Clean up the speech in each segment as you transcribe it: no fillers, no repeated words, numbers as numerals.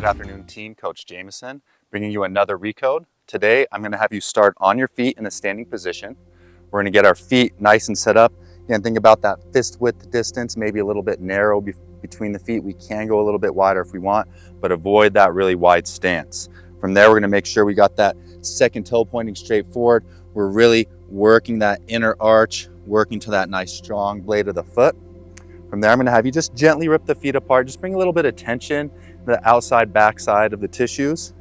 Good afternoon, team. Coach Jameson bringing you another recode. Today, I'm going to have you start on your feet in a standing position. We're going to get our feet nice and set up. Again, think about that fist width distance, maybe a little bit narrow between the feet. We can go a little bit wider if we want, but avoid that really wide stance. From there, we're going to make sure we got that second toe pointing straight forward. We're really working that inner arch, working to that nice strong blade of the foot. From there, I'm going to have you just gently rip the feet apart. Just bring a little bit of tension to the outside backside of the tissues.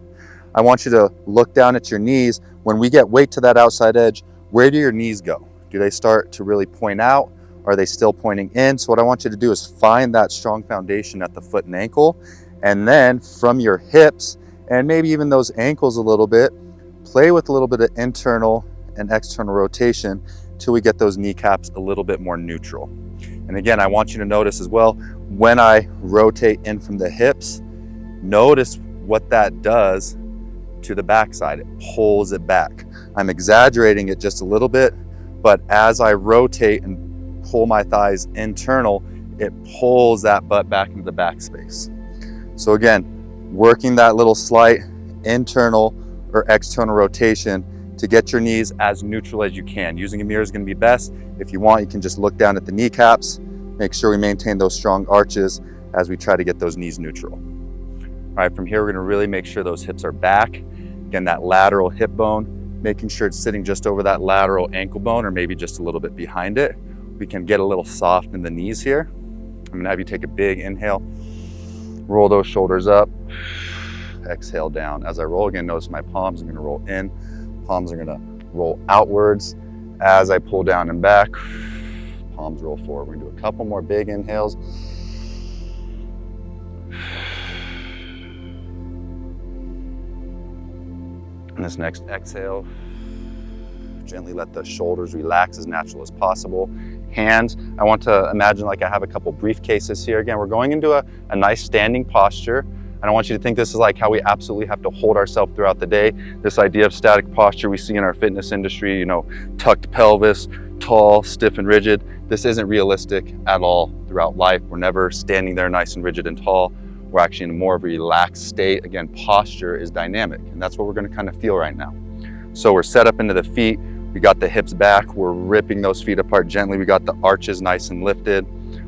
I want you to look down at your knees. When we get weight to that outside edge, where do your knees go? Do they start to really point out? Are they still pointing in? So what I want you to do is find that strong foundation at the foot and ankle. And then from your hips, and maybe even those ankles a little bit, play with a little bit of internal and external rotation till we get those kneecaps a little bit more neutral. And again, I want you to notice as well, when I rotate in from the hips, notice what that does to the backside. It pulls it back. I'm exaggerating it just a little bit, but as I rotate and pull my thighs internal, it pulls that butt back into the back space. So again, working that little slight internal or external rotation to get your knees as neutral as you can. Using a mirror is going to be best. If you want, you can just look down at the kneecaps. Make sure we maintain those strong arches as we try to get those knees neutral. All right, from here, we're going to really make sure those hips are back. Again, that lateral hip bone, making sure it's sitting just over that lateral ankle bone or maybe just a little bit behind it. We can get a little soft in the knees here. I'm going to have you take a big inhale, roll those shoulders up, exhale down. As I roll again, notice my palms are going to roll in. Palms are going to roll outwards. As I pull down and back, palms roll forward. We're going to do a couple more big inhales. And this next exhale, gently let the shoulders relax as natural as possible. Hands, I want to imagine like I have a couple briefcases here. Again, we're going into a nice standing posture. And I want you to think this is like how we absolutely have to hold ourselves throughout the day. This idea of static posture we see in our fitness industry, you know, tucked pelvis, tall, stiff and rigid. This isn't realistic at all throughout life. We're never standing there nice and rigid and tall. We're actually in a more of a relaxed state. Again, posture is dynamic, and that's what we're going to kind of feel right now. So we're set up into the feet. We got the hips back. We're ripping those feet apart gently. We got the arches nice and lifted.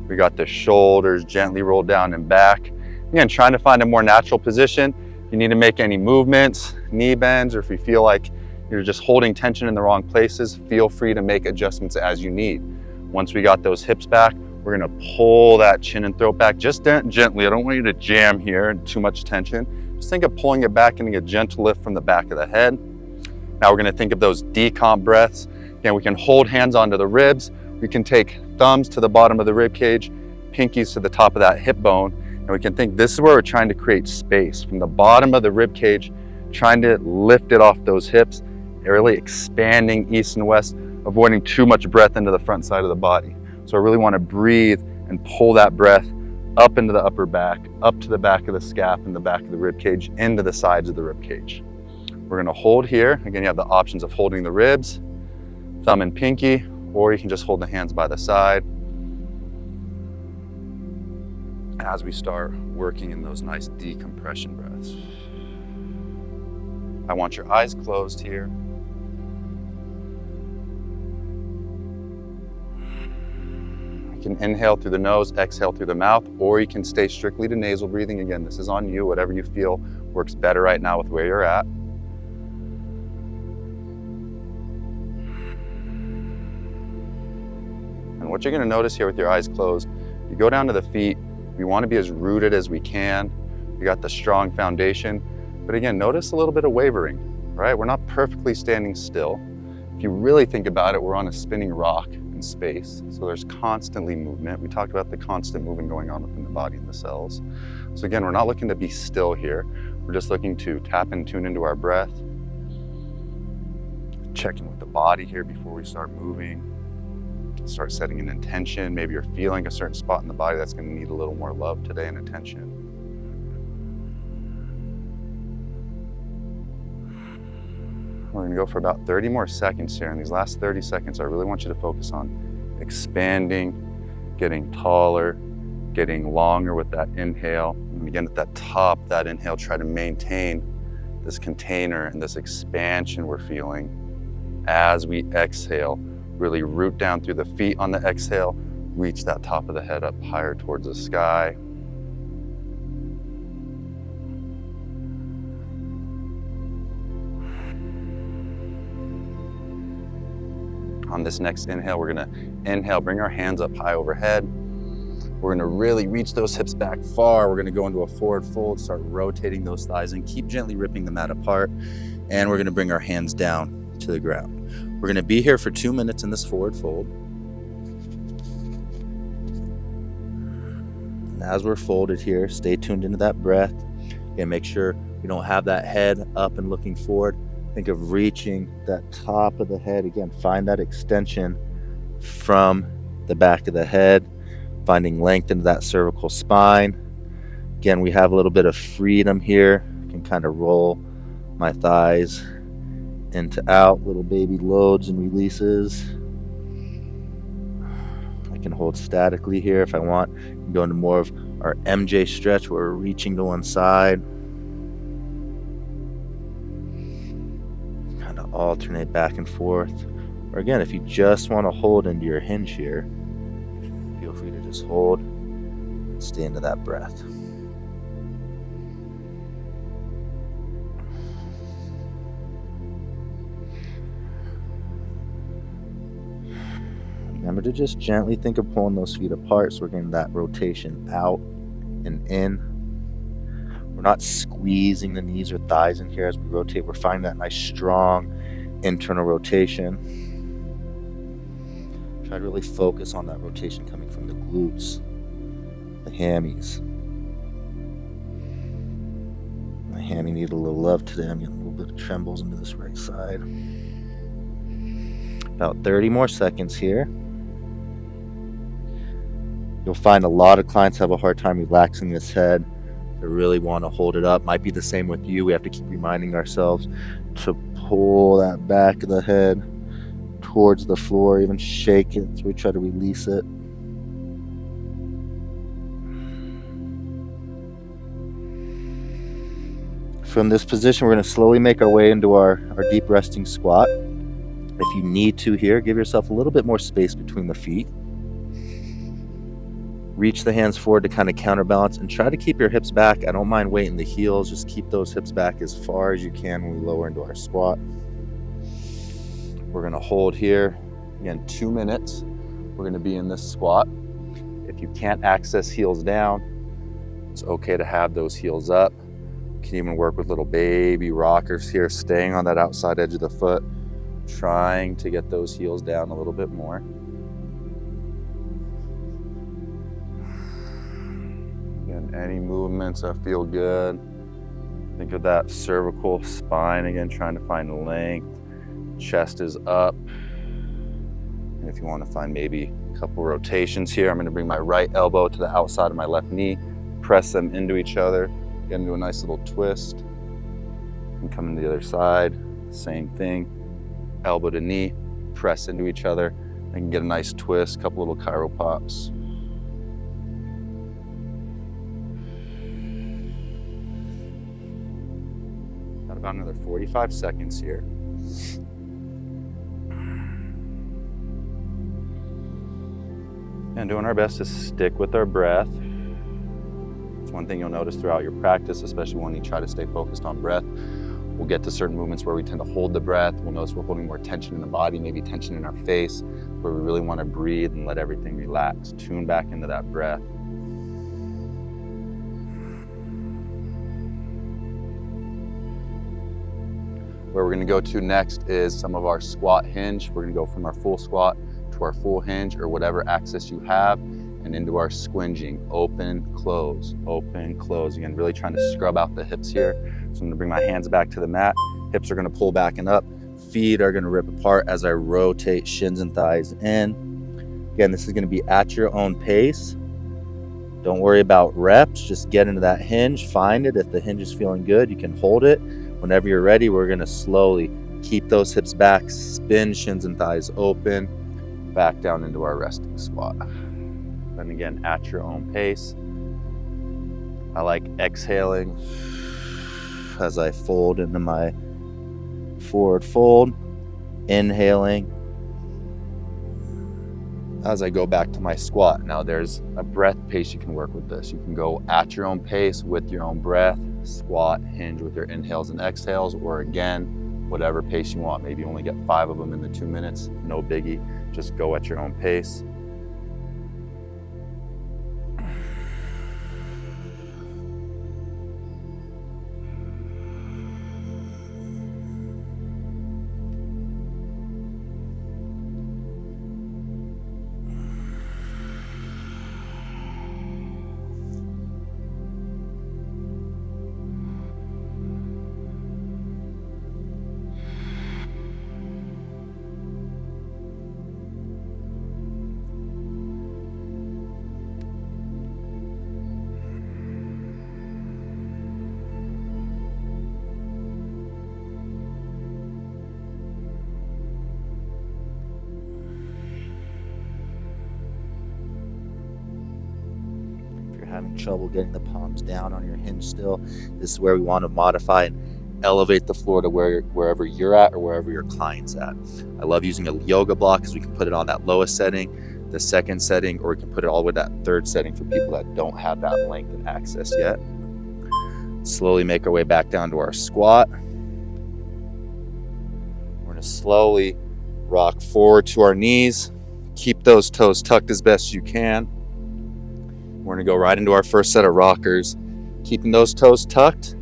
We got the shoulders gently rolled down and back. Again, trying to find a more natural position. If you need to make any movements, knee bends, or if you feel like you're just holding tension in the wrong places, feel free to make adjustments as you need. Once we got those hips back, we're gonna pull that chin and throat back just gently. I don't want you to jam here and too much tension. Just think of pulling it back, getting a gentle lift from the back of the head. Now we're gonna think of those decomp breaths. Again, we can hold hands onto the ribs. We can take thumbs to the bottom of the rib cage, pinkies to the top of that hip bone. And we can think this is where we're trying to create space from the bottom of the rib cage, trying to lift it off those hips, really expanding east and west, avoiding too much breath into the front side of the body. So I really want to breathe and pull that breath up into the upper back, up to the back of the scap and the back of the rib cage, into the sides of the rib cage. We're going to hold here. Again, you have the options of holding the ribs, thumb and pinky, or you can just hold the hands by the side. As we start working in those nice decompression breaths. I want your eyes closed here. You can inhale through the nose, exhale through the mouth, or you can stay strictly to nasal breathing. Again, this is on you, whatever you feel works better right now with where you're at. And what you're going to notice here with your eyes closed, you go down to the feet. We want to be as rooted as we can. We got the strong foundation. But again, notice a little bit of wavering, right? We're not perfectly standing still. If you really think about it, we're on a spinning rock in space. So there's constantly movement. We talked about the constant movement going on within the body and the cells. So again, we're not looking to be still here. We're just looking to tap and tune into our breath. Checking with the body here before we start moving. Start setting an intention. Maybe you're feeling a certain spot in the body that's going to need a little more love today and attention. We're going to go for about 30 more seconds here. In these last 30 seconds, I really want you to focus on expanding, getting taller, getting longer with that inhale. And And again, at that top, that inhale, try to maintain this container and this expansion we're feeling. As we exhale, really root down through the feet on the exhale, reach that top of the head up higher towards the sky. On this next inhale, we're gonna inhale, bring our hands up high overhead. We're gonna really reach those hips back far. We're gonna go into a forward fold, start rotating those thighs and keep gently ripping the mat apart. And we're gonna bring our hands down to the ground. We're gonna be here for 2 minutes in this forward fold. And as we're folded here, stay tuned into that breath. And make sure we don't have that head up and looking forward. Think of reaching that top of the head. Again, find that extension from the back of the head, finding length into that cervical spine. Again, we have a little bit of freedom here. I can kind of roll my thighs into out, little baby loads and releases. I can hold statically here if I want. I can go into more of our MJ stretch where we're reaching to one side. Kind of alternate back and forth. Or again, if you just want to hold into your hinge here, feel free to just hold and stay into that breath. Remember to just gently think of pulling those feet apart so we're getting that rotation out and in. We're not squeezing the knees or thighs in here as we rotate. We're finding that nice strong internal rotation. Try to really focus on that rotation coming from the glutes, the hammies. My hammy needed a little love today. I'm getting a little bit of trembles into this right side. About 30 more seconds here. You'll find a lot of clients have a hard time relaxing this head. They really want to hold it up. Might be the same with you. We have to keep reminding ourselves to pull that back of the head towards the floor, even shake it so we try to release it. From this position, we're going to slowly make our way into our deep resting squat. If you need to here, give yourself a little bit more space between the feet. Reach the hands forward to kind of counterbalance and try to keep your hips back. I don't mind weighting the heels. Just keep those hips back as far as you can when we lower into our squat. We're going to hold here. Again, 2 minutes. We're going to be in this squat. If you can't access heels down, it's okay to have those heels up. You can even work with little baby rockers here, staying on that outside edge of the foot, trying to get those heels down a little bit more. Again, any movements that feel good. Think of that cervical spine again, trying to find length. Chest is up. And if you want to find maybe a couple rotations here, I'm going to bring my right elbow to the outside of my left knee, press them into each other, get into a nice little twist, and come into the other side. Same thing. Elbow to knee, press into each other, and get a nice twist, couple little gyro pops. Got about another 45 seconds here. And doing our best to stick with our breath. It's one thing you'll notice throughout your practice, especially when you try to stay focused on breath. We'll get to certain movements where we tend to hold the breath. We'll notice we're holding more tension in the body, maybe tension in our face, where we really want to breathe and let everything relax. Tune back into that breath. Where we're going to go to next is some of our squat hinge. We're going to go from our full squat to our full hinge or whatever access you have, and into our squinging. Open, close, open, close. Again, really trying to scrub out the hips here. So I'm going to bring my hands back to the mat. Hips are going to pull back and up. Feet are going to rip apart as I rotate shins and thighs in. Again, this is going to be at your own pace. Don't worry about reps. Just get into that hinge. Find it. If the hinge is feeling good, you can hold it. Whenever you're ready, we're going to slowly keep those hips back, spin shins and thighs open, back down into our resting squat. And again, at your own pace. I like exhaling as I fold into my forward fold, inhaling as I go back to my squat. Now there's a breath pace you can work with this. You can go at your own pace with your own breath, squat, hinge with your inhales and exhales, or again, whatever pace you want. Maybe you only get 5 of them in the 2 minutes, no biggie. Just go at your own pace. Having trouble getting the palms down on your hinge still, this is where we want to modify and elevate the floor to wherever you're at or wherever your client's at. I love using a yoga block because we can put it on that lowest setting, the second setting, or we can put it all the way to that third setting for people that don't have that length and access yet. Slowly make our way back down to our squat. We're going to slowly rock forward to our knees. Keep those toes tucked as best you can. We're going to go right into our first set of rockers, keeping those toes tucked,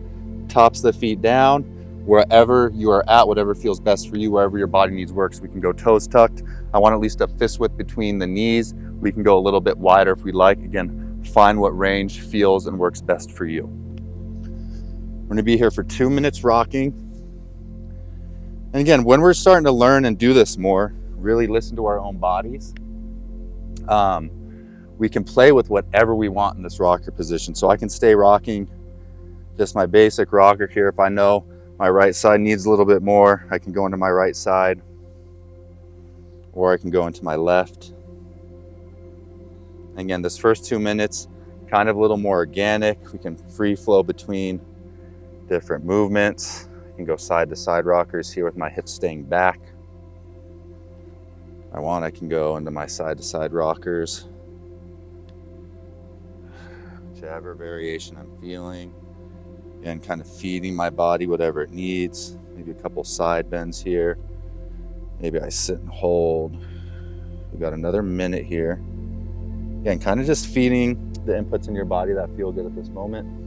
tops of the feet down, wherever you are at, whatever feels best for you, wherever your body needs work. So we can go toes tucked. I want at least a fist width between the knees. We can go a little bit wider if we like. Again, find what range feels and works best for you. We're going to be here for 2 minutes rocking. And again, when we're starting to learn and do this more, really listen to our own bodies. We can play with whatever we want in this rocker position. So I can stay rocking just my basic rocker here. If I know my right side needs a little bit more, I can go into my right side, or I can go into my left. Again, this first 2 minutes, kind of a little more organic. We can free flow between different movements. I can go side to side rockers here with my hips staying back. If I want, I can go into my side to side rockers. Whichever variation I'm feeling. Again, kind of feeding my body whatever it needs. Maybe a couple side bends here. Maybe I sit and hold. We've got another minute here. Again, kind of just feeding the inputs in your body that feel good at this moment.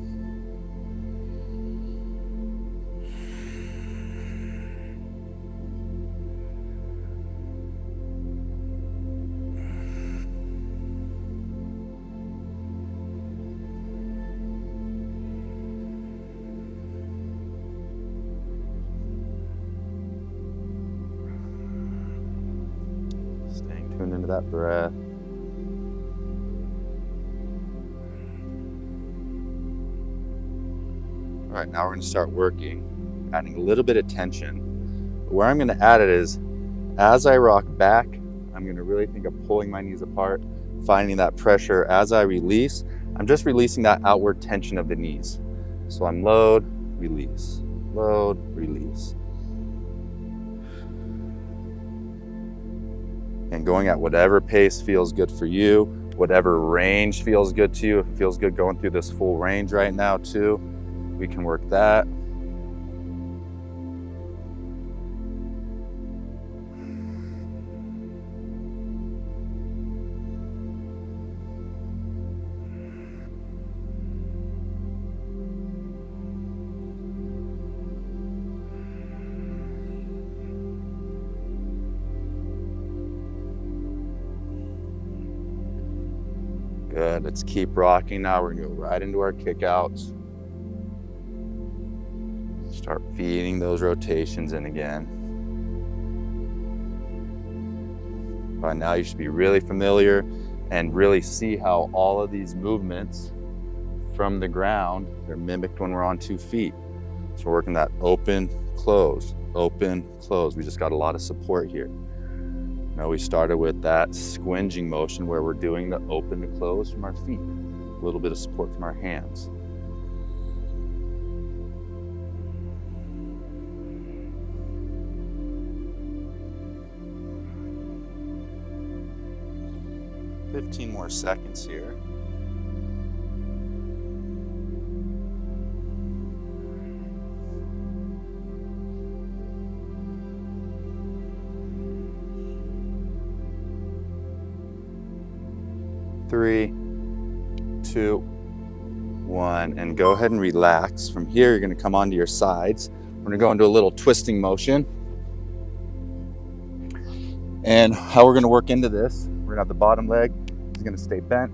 Tune into that breath. All right, now we're going to start working, adding a little bit of tension. Where I'm going to add it is, as I rock back, I'm going to really think of pulling my knees apart, finding that pressure. As I release, I'm just releasing that outward tension of the knees. So I'm load, release, load, release. And going at whatever pace feels good for you, whatever range feels good to you. If it feels good going through this full range right now too, we can work that. Good, let's keep rocking now. We're gonna go right into our kickouts. Start feeding those rotations in again. By now you should be really familiar and really see how all of these movements from the ground, they're mimicked when we're on 2 feet. So we're working that open, close, open, close. We just got a lot of support here. Now we started with that squinging motion where we're doing the open to close from our feet. A little bit of support from our hands. 15 more seconds here. Three, two, one, and go ahead and relax. From here, you're gonna come onto your sides. We're gonna go into a little twisting motion. And how we're gonna work into this, we're gonna have the bottom leg is gonna stay bent.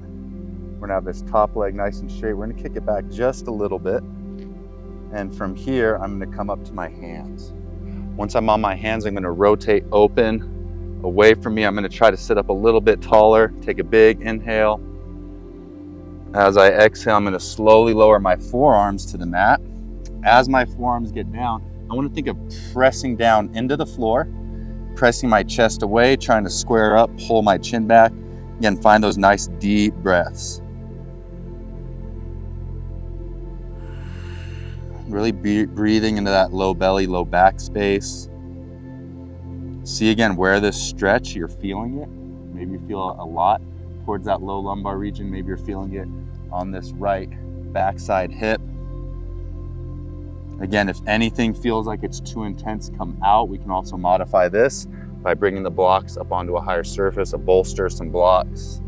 We're gonna have this top leg nice and straight. We're gonna kick it back just a little bit. And from here, I'm gonna come up to my hands. Once I'm on my hands, I'm gonna rotate open away from me. I'm gonna try to sit up a little bit taller, take a big inhale. As I exhale, I'm gonna slowly lower my forearms to the mat. As my forearms get down, I wanna think of pressing down into the floor, pressing my chest away, trying to square up, pull my chin back. Again, find those nice deep breaths. Really breathing into that low belly, low back space. See again where this stretch, you're feeling it. Maybe you feel a lot towards that low lumbar region. Maybe you're feeling it on this right backside hip. Again, if anything feels like it's too intense, come out. We can also modify this by bringing the blocks up onto a higher surface, a bolster, some blocks.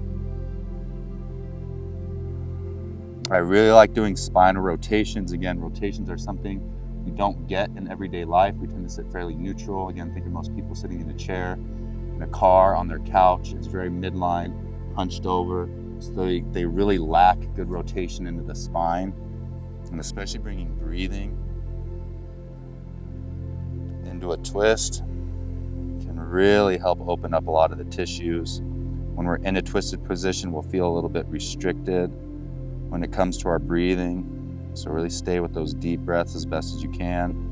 I really like doing spinal rotations. Again, rotations are something we don't get in everyday life. We tend to sit fairly neutral. Again, think of most people sitting in a chair, in a car, on their couch. It's very midline, hunched over. So they really lack good rotation into the spine. And especially bringing breathing into a twist can really help open up a lot of the tissues. When we're in a twisted position, we'll feel a little bit restricted when it comes to our breathing. So really stay with those deep breaths as best as you can.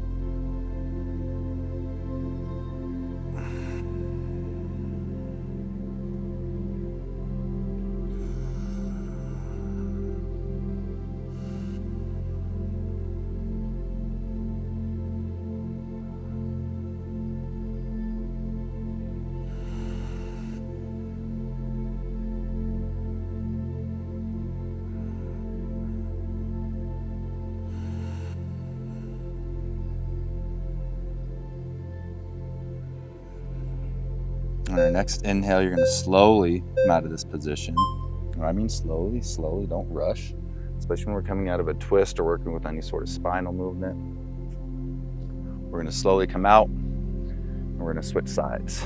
On our next inhale, you're going to slowly come out of this position. When I mean slowly, don't rush, especially when we're coming out of a twist or working with any sort of spinal movement. We're going to slowly come out and we're going to switch sides.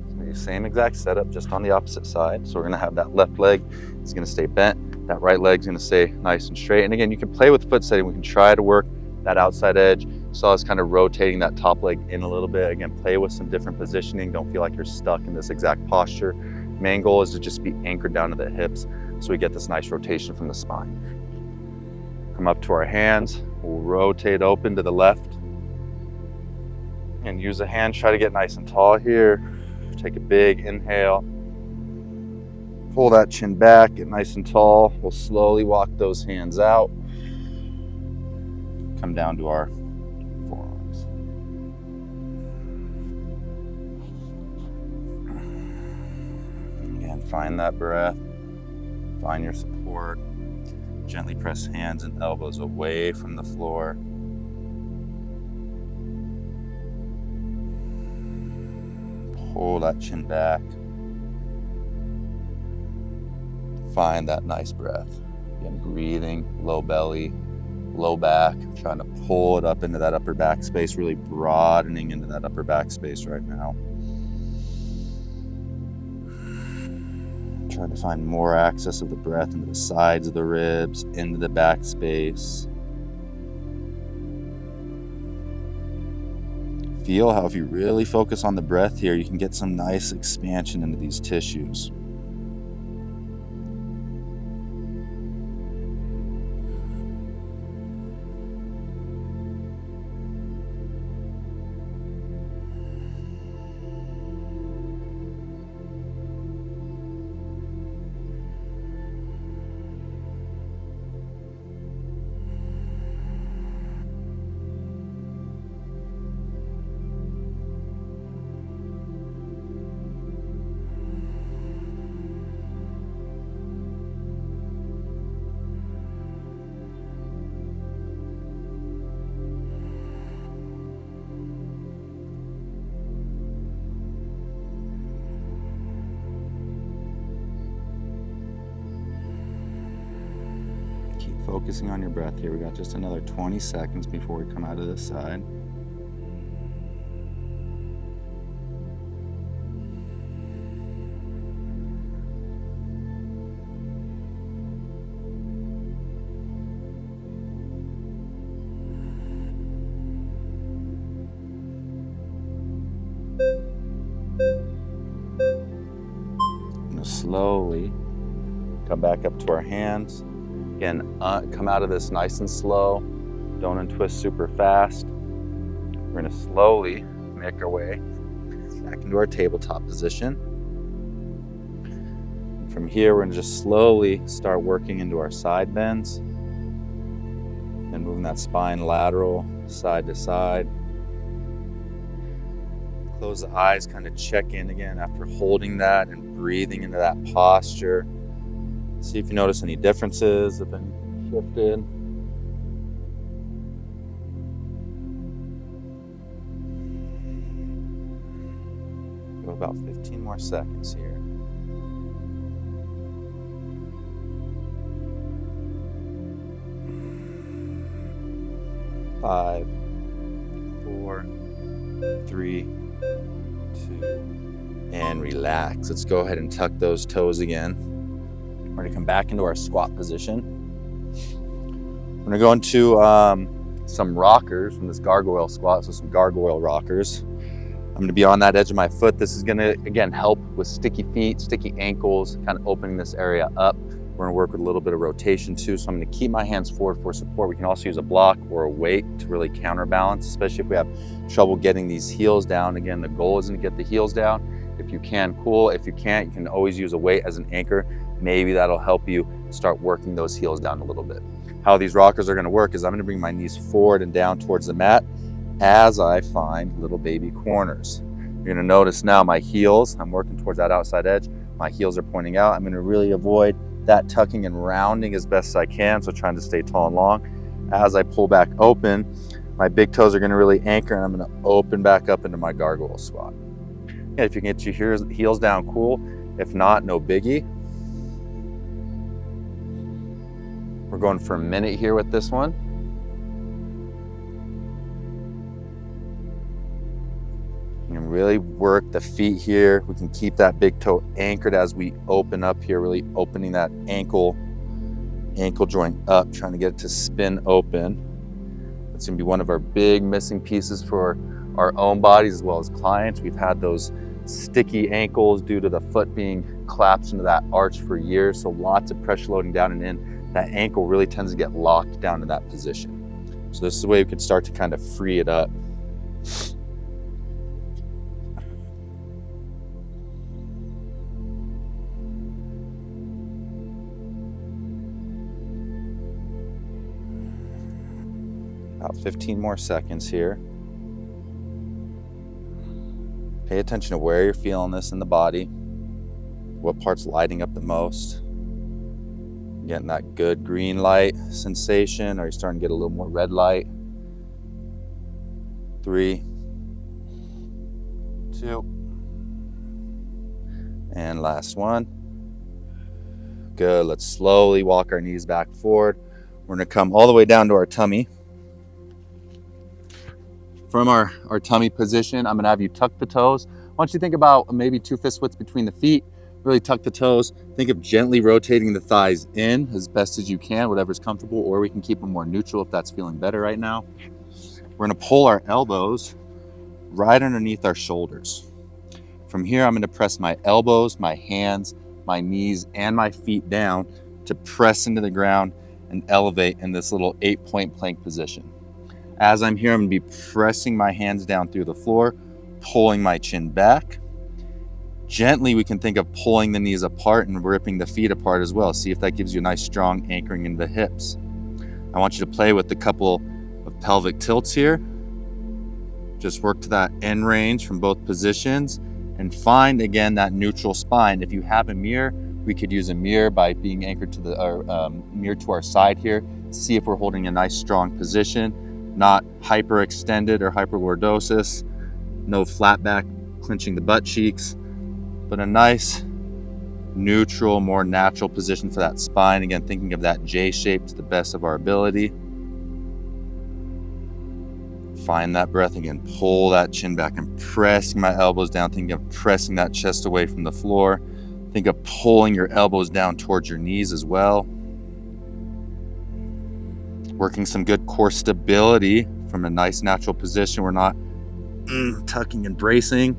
So the same exact setup, just on the opposite side. So we're going to have that left leg is going to stay bent. That right leg is going to stay nice and straight. And again, you can play with foot setting. We can try to work that outside edge. So I was kind of rotating that top leg in a little bit. Again, play with some different positioning. Don't feel like you're stuck in this exact posture. Main goal is to just be anchored down to the hips so we get this nice rotation from the spine. Come up to our hands. We'll rotate open to the left. And use the hands, try to get nice and tall here. Take a big inhale. Pull that chin back, get nice and tall. We'll slowly walk those hands out. Come down to our forearms. Again, find that breath, find your support. Gently press hands and elbows away from the floor. Pull that chin back. Find that nice breath. Again, breathing, low belly, low back, trying to pull it up into that upper back space, really broadening into that upper back space right now. Trying to find more access of the breath into the sides of the ribs, into the back space. Feel how if you really focus on the breath here, you can get some nice expansion into these tissues. focusing on your breath here. We got just another 20 seconds before we come out of this side. Slowly come back up to our hands. Again, come out of this nice and slow. Don't untwist super fast. We're going to slowly make our way back into our tabletop position. And from here, we're going to just slowly start working into our side bends and moving that spine lateral, side to side. Close the eyes, kind of check in again after holding that and breathing into that posture. See if you notice any differences, if anything shifted. Go about 15 more seconds here. 5, 4, 3, 2, and relax. Let's go ahead and tuck those toes again. We're gonna come back into our squat position. We're gonna go into some rockers from this gargoyle squat, so some gargoyle rockers. I'm gonna be on that edge of my foot. This is gonna, again, help with sticky feet, sticky ankles, kind of opening this area up. We're gonna work with a little bit of rotation too, so I'm gonna keep my hands forward for support. We can also use a block or a weight to really counterbalance, especially if we have trouble getting these heels down. Again, the goal isn't to get the heels down. If you can, cool. If you can't, you can always use a weight as an anchor. Maybe that'll help you start working those heels down a little bit. How these rockers are gonna work is I'm gonna bring my knees forward and down towards the mat as I find little baby corners. You're gonna notice now my heels, I'm working towards that outside edge. My heels are pointing out. I'm gonna really avoid that tucking and rounding as best as I can, so trying to stay tall and long. As I pull back open, my big toes are gonna really anchor, and I'm gonna open back up into my gargoyle squat. Yeah, if you can get your heels down, cool. If not, no biggie. We're going for a minute here with this one. You can really work the feet here. We can keep that big toe anchored as we open up here, really opening that ankle joint up, trying to get it to spin open. That's gonna be one of our big missing pieces for our own bodies as well as clients. We've had those sticky ankles due to the foot being collapsed into that arch for years, so lots of pressure loading down and in. That ankle really tends to get locked down in that position. So this is the way we can start to kind of free it up. About 15 more seconds here. Pay attention to where you're feeling this in the body, what part's lighting up the most. Getting that good green light sensation, or you're starting to get a little more red light. 3, 2, and last one. Good, let's slowly walk our knees back forward. We're gonna come all the way down to our tummy. From our tummy position, I'm gonna have you tuck the toes. I want you to think about maybe 2 fist widths between the feet. Really tuck the toes. Think of gently rotating the thighs in as best as you can, whatever's comfortable, or we can keep them more neutral if that's feeling better right now. We're gonna pull our elbows right underneath our shoulders. From here, I'm gonna press my elbows, my hands, my knees, and my feet down to press into the ground and elevate in this little 8-point plank position. As I'm here, I'm gonna be pressing my hands down through the floor, pulling my chin back. Gently, we can think of pulling the knees apart and ripping the feet apart as well. See if that gives you a nice strong anchoring in the hips. I want you to play with a couple of pelvic tilts here. Just work to that end range from both positions and find, again, that neutral spine. If you have a mirror, we could use a mirror by being anchored to the mirror to our side here. See if we're holding a nice strong position, not hyperextended or hyperlordosis, no flat back clenching the butt cheeks, but a nice neutral, more natural position for that spine. Again, thinking of that J shape to the best of our ability. Find that breath again. Pull that chin back and pressing my elbows down. Thinking of pressing that chest away from the floor. Think of pulling your elbows down towards your knees as well. Working some good core stability from a nice natural position. We're not tucking and bracing.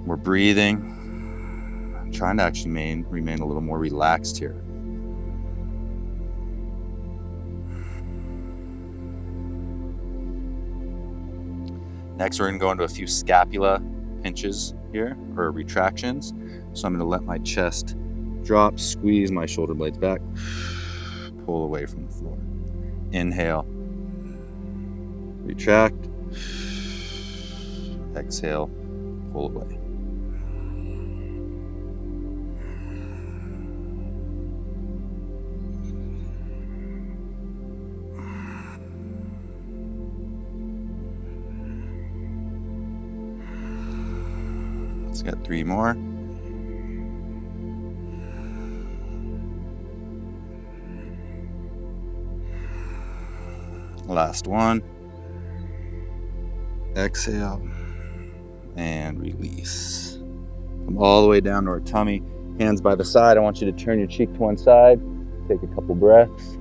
We're breathing. I'm trying to actually remain a little more relaxed here. Next, we're going to go into a few scapula pinches here, or retractions. So I'm going to let my chest drop, squeeze my shoulder blades back, pull away from the floor. Inhale, retract, exhale, pull away. Let's get 3 more. Last one. Exhale and release. Come all the way down to our tummy. Hands by the side. I want you to turn your cheek to one side. Take a couple breaths.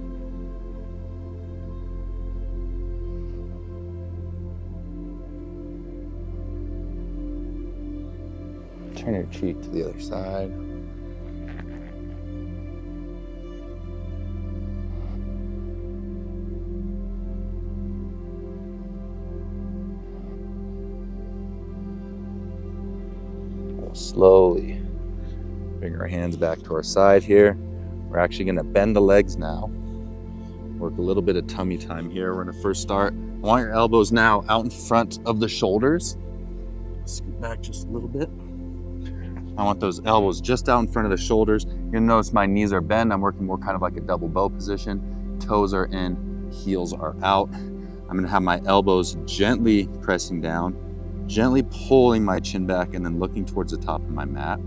Turn your cheek to the other side. We'll slowly bring our hands back to our side here. We're actually going to bend the legs now. Work a little bit of tummy time here. We're going to first start. I want your elbows now out in front of the shoulders. Scoot back just a little bit. I want those elbows just out in front of the shoulders. You're gonna notice my knees are bent. I'm working more kind of like a double bow position. Toes are in, heels are out. I'm gonna have my elbows gently pressing down, gently pulling my chin back and then looking towards the top of my mat.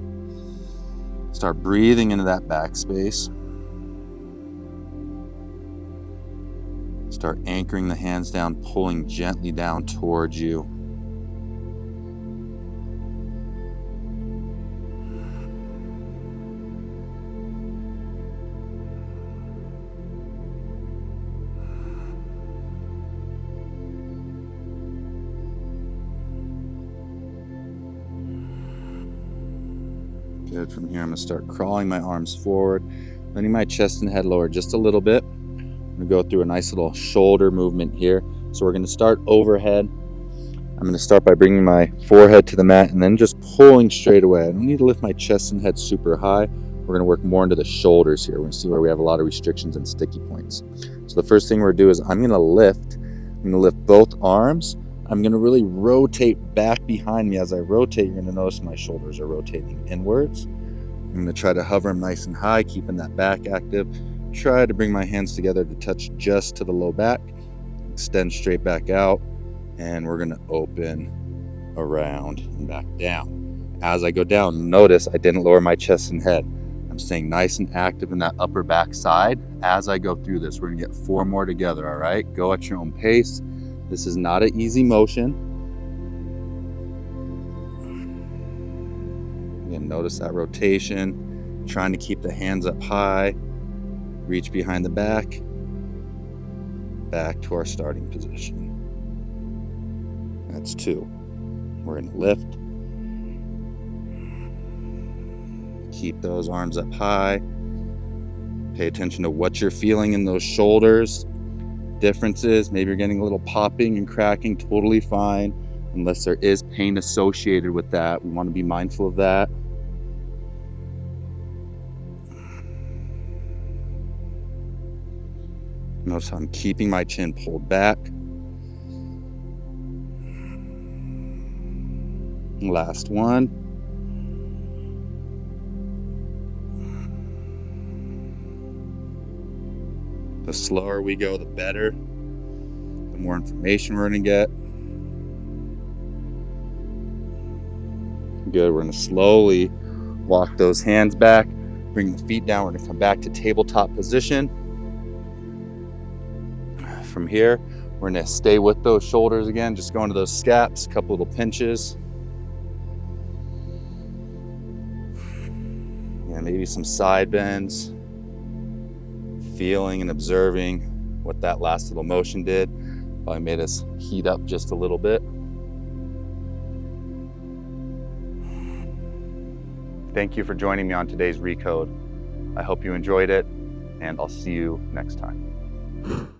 Start breathing into that back space. Start anchoring the hands down, pulling gently down towards you. Good. From here, I'm going to start crawling my arms forward, letting my chest and head lower just a little bit. I'm going to go through a nice little shoulder movement here. So we're going to start overhead. I'm going to start by bringing my forehead to the mat and then just pulling straight away. I don't need to lift my chest and head super high. We're going to work more into the shoulders here. We're going to see where we have a lot of restrictions and sticky points. So the first thing we're going to do is I'm going to lift. I'm going to lift both arms. I'm going to really rotate back behind me. As I rotate, you're going to notice my shoulders are rotating inwards. I'm going to try to hover them nice and high, keeping that back active. Try to bring my hands together to touch just to the low back. Extend straight back out. And we're going to open around and back down. As I go down, notice I didn't lower my chest and head. I'm staying nice and active in that upper back side. As I go through this, we're going to get 4 more together, all right? Go at your own pace. This is not an easy motion. Again, notice that rotation. Trying to keep the hands up high. Reach behind the back. Back to our starting position. That's 2. We're going to lift. Keep those arms up high. Pay attention to what you're feeling in those shoulders. Differences, maybe you're getting a little popping and cracking, totally fine. Unless there is pain associated with that, we want to be mindful of that. Notice how I'm keeping my chin pulled back. Last one. The slower we go, the better. The more information we're going to get. Good. We're going to slowly Walk those hands back, bring the feet down. We're gonna come back to tabletop position. From here, we're gonna stay with those shoulders again, just going to those scaps, a couple little pinches. And maybe some side bends. Feeling and observing what that last little motion did. Probably made us heat up just a little bit. Thank you for joining me on today's recode. I hope you enjoyed it, and I'll see you next time.